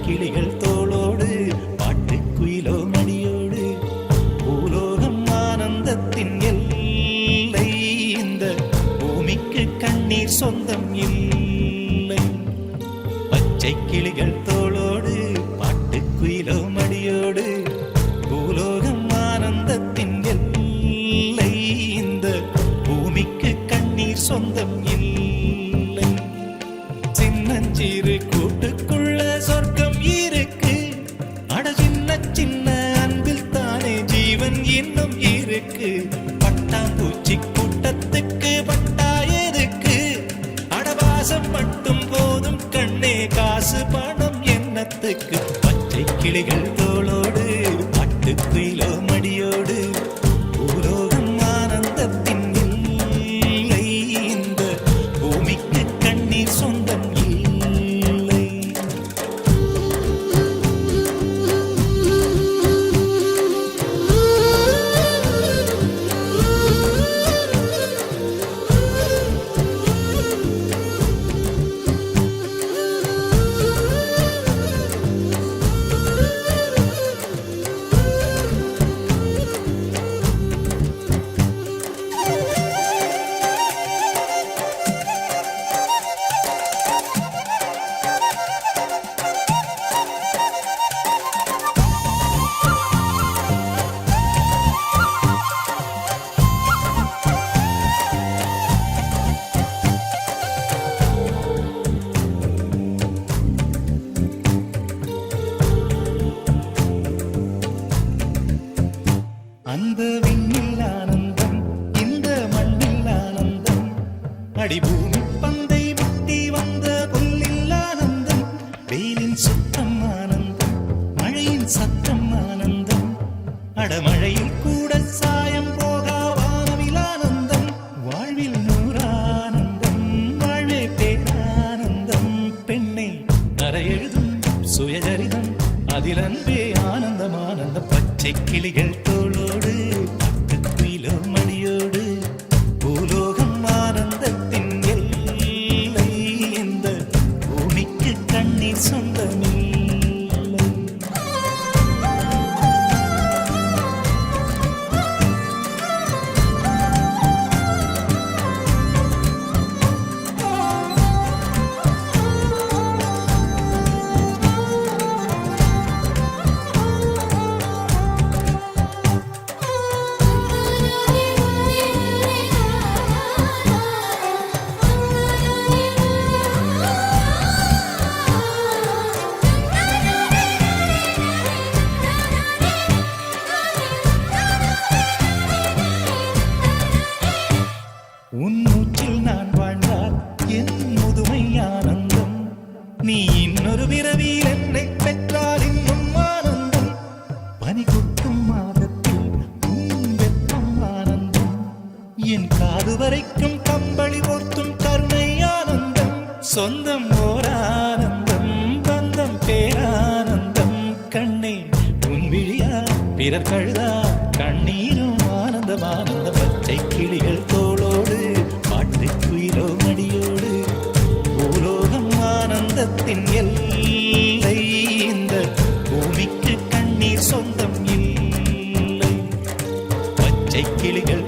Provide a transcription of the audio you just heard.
கிளிகள் தோளோடு பாட்டுக்குயிலோ மடியோடு பூலோகம் ஆனந்தத்தின் எல்லை இந்த பூமிக்கு கண்ணீர் சொந்தம் இல்லை பச்சை கிளிகள் தோளோடு பாட்டுக்குயிலோ மடியோடு பூலோகம் ஆனந்தத்தின் எல்லை இந்த பூமிக்கு கண்ணீர் சொந்தம் இல்லை சின்னஞ்சிறு கூட்டுக்குள்ள சொர்க்கம் இருக்கு அட சின்ன சின்ன அன்பில் தானே ஜீவன் இன்னும் இருக்கு பட்டாம்பூச்சி கூட்டத்துக்கு பட்டா எதுக்கு அடவாசம் மட்டும் போதும் கண்ணே காசு பணம் என்னத்துக்கு பச்சை கிளிகள் தோளோடு பாட்டுக்குயிலோ மடியோடு பூலோகம் ஆனந்தத்தின் இல்லை இந்த பூமிக்கு கண்ணீர் சொந்தம் இல்லை அந்த விண்ணில் ஆனந்தம் இந்த மண்ணில் ஆனந்தம் அடிபூமி பந்தை விட்டி வந்த புல்லில் ஆனந்தம் வெயிலின் சுத்தம் ஆனந்தம் மழையின் சத்தம் ஆனந்தம் அடமழையில் கூட சாயம் போகா வானவில் ஆனந்தம் வாழ்வில் நூறானந்தம் வாழ்வே பேரானந்தம் பெண்ணை அறை எழுதும் சுயசரிதம் அதில் அன்பே ஆனந்தம் ஆனந்தம் பச்சை கிளிகள் தோளோடு பாட்டுக்குயிலோ மடியோடு பூலோகம் ஆனந்தத்தின் எல்லை இந்த பூமிக்கு கண்ணீர் சொந்தமில்லை உன் மூச்சில் நான் வாழ்ந்தால் என் முதுமை ஆனந்தம் நீ இன்னொரு பிறவியில் என்னை பெற்றால் இன்னும் ஆனந்தம் பனி கொட்டும் மாதத்தில் உன் வெப்பம் ஆனந்தம் என் காது வரைக்கும் கம்பளி போர்த்தும் கருணை ஆனந்தம் சொந்தம் ஓர் ஆனந்தம் பந்தம் பேரானந்தம் கண்ணே உன் விழியா பிறர் கழுதா கண்ணீரும் ஆனந்தம் ஆனந்த பச்சை கிளிகள் தோளோடு பாட்டுக்குயிலோ மடியோடு பூலோகம் ஆனந்தத்தின் எல்லை இந்த பூமிக்கு கண்ணீர் சொந்தம் இல்லை பச்சை கிளிகள்